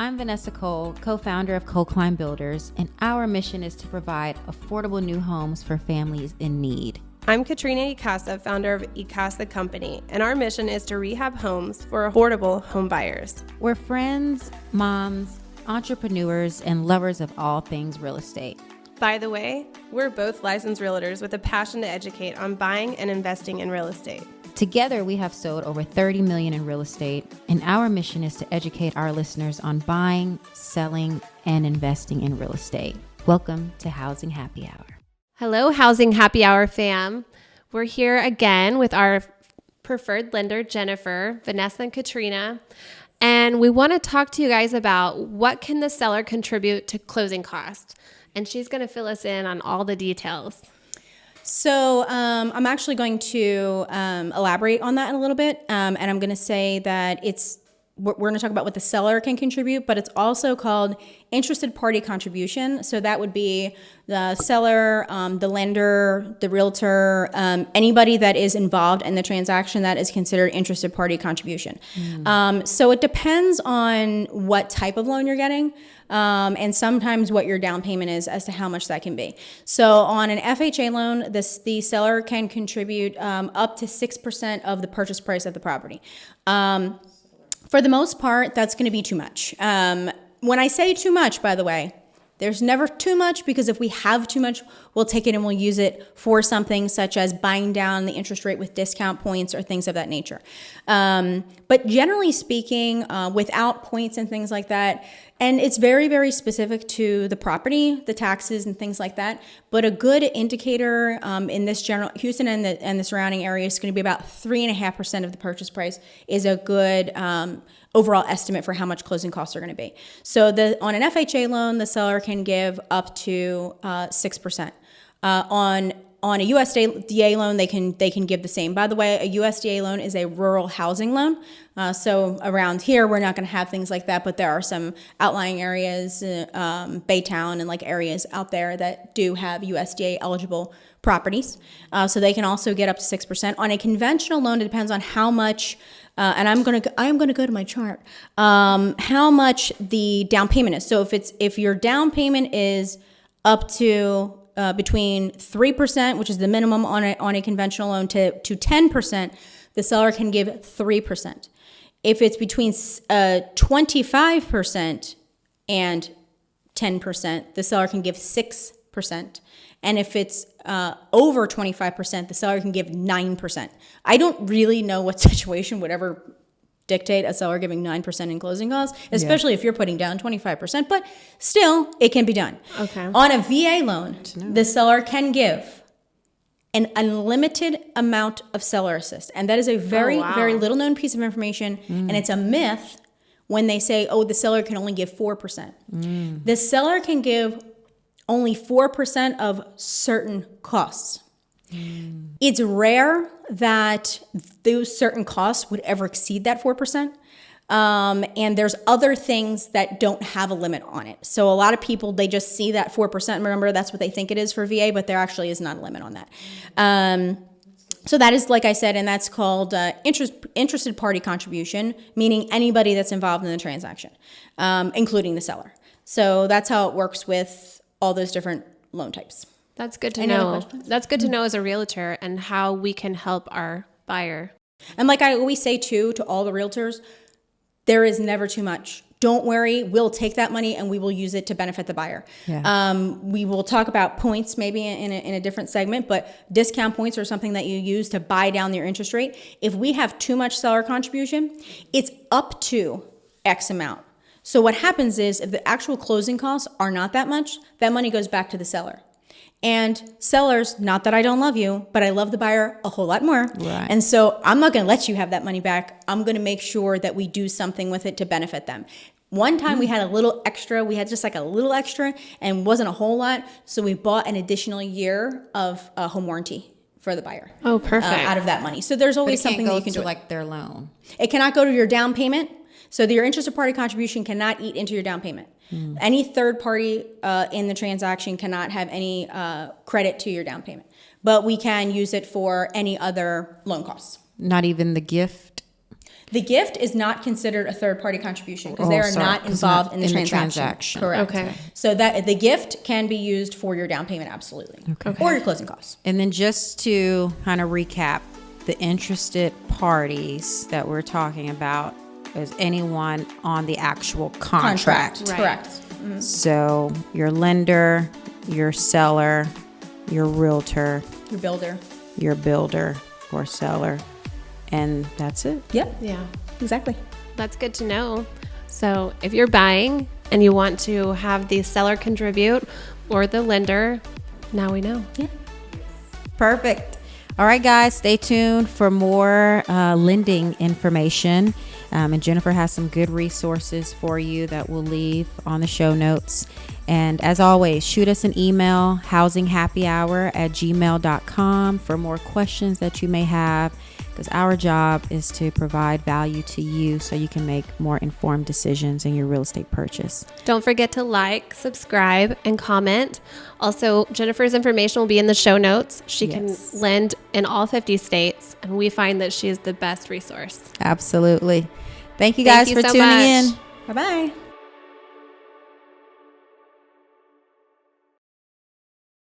I'm Vanessa Cole, co-founder of Cole Climb Builders, and our mission is to provide affordable new homes for families in need. I'm Katrina Icasa, founder of Icasa Company, and our mission is to rehab homes for affordable home buyers. We're friends, moms, entrepreneurs, and lovers of all things real estate. By the way, we're both licensed realtors with a passion to educate on buying and investing in real estate. Together, we have sold over $30 million in real estate, and our mission is to educate our listeners on buying, selling, and investing in real estate. Welcome to Housing Happy Hour. Hello, Housing Happy Hour fam. We're here again with our preferred lender, Jennifer, Vanessa, and Katrina. And we want to talk to you guys about what can the seller contribute to closing costs. And she's going to fill us in on all the details. So I'm actually going to elaborate on that in a little bit. And I'm going to say that we're going to talk about what the seller can contribute, but it's also called interested party contribution. So that would be the seller, the lender, the realtor, anybody that is involved in the transaction that is considered interested party contribution. So it depends on what type of loan you're getting. And sometimes what your down payment is as to how much that can be. So on an FHA loan, the seller can contribute up to 6% of the purchase price of the property. For the most part, that's going to be too much. When I say too much, by the way, there's never too much, because if we have too much, we'll take it and we'll use it for something such as buying down the interest rate with discount points or things of that nature. But generally speaking, without points and things like that, and it's very, very specific to the property, the taxes and things like that. But a good indicator in this general Houston and the surrounding area is going to be about 3.5% of the purchase price is a good overall estimate for how much closing costs are going to be. So on an FHA loan, the seller can give up to 6%. On a USDA loan, they can give the same. By the way, a USDA loan is a rural housing loan. So around here, we're not going to have things like that, but there are some outlying areas, Baytown and like areas out there that do have USDA eligible properties. So they can also get up to 6%. On a conventional loan, it depends on how much. And I'm gonna go to my chart. How much the down payment is. So if your down payment is up to between 3%, which is the minimum on a conventional loan, to 10%, the seller can give 3%. If it's between 25% and 10%, the seller can give 6%. And if it's over 25%, the seller can give 9%. I don't really know what situation would ever dictate a seller giving 9% in closing costs, especially if you're putting down 25%, but still, it can be done. Okay. On a VA loan, the seller can give an unlimited amount of seller assist. And that is a very, very little known piece of information, and it's a myth when they say, the seller can only give 4%. The seller can give only 4% of certain costs. It's rare that those certain costs would ever exceed that 4%. And there's other things that don't have a limit on it. So a lot of people, they just see that 4%. Remember, that's what they think it is for VA, but there actually is not a limit on that. So that is, like I said, and that's called interested party contribution, meaning anybody that's involved in the transaction, including the seller. So that's how it works with all those different loan types. That's good to know. That's good to know as a realtor and how we can help our buyer. And like I always say too, to all the realtors, there is never too much. Don't worry, we'll take that money and we will use it to benefit the buyer. Yeah. We will talk about points maybe in a different segment, but discount points are something that you use to buy down your interest rate. If we have too much seller contribution, it's up to X amount. So what happens is if the actual closing costs are not that much, that money goes back to the seller. And sellers, not that I don't love you, but I love the buyer a whole lot more. Right. And so I'm not going to let you have that money back. I'm going to make sure that we do something with it to benefit them. One time we had a little extra. We had just like a little extra and wasn't a whole lot. So we bought an additional year of home warranty for the buyer. Oh, perfect. Out of that money. So there's always something that you can do. Like their loan. It cannot go to your down payment. So your interested party contribution cannot eat into your down payment. Any third party in the transaction cannot have any credit to your down payment. But we can use it for any other loan costs. Not even the gift? The gift is not considered a third-party contribution because they are sorry, not 'cause involved not in the in the transaction. transaction. Correct. Okay. So that the gift can be used for your down payment, absolutely, or your closing costs. And then just to kind of recap, the interested parties that we're talking about is anyone on the actual contract. Right. Correct. So your lender, your seller, your realtor, Your builder. your builder or seller, and that's it. Yep. Yeah. Exactly. That's good to know. So if you're buying and you want to have the seller contribute or the lender, now we know. Yeah. Perfect. All right, guys, stay tuned for more lending information. And Jennifer has some good resources for you that we'll leave on the show notes. And as always, shoot us an email, housinghappyhour@gmail.com, for more questions that you may have, because our job is to provide value to you so you can make more informed decisions in your real estate purchase. Don't forget to like, subscribe, and comment. Also, Jennifer's information will be in the show notes. She Yes. can lend in all 50 states, and we find that she is the best resource. Absolutely. Thank you Thank guys you for so tuning much. in. Bye-bye.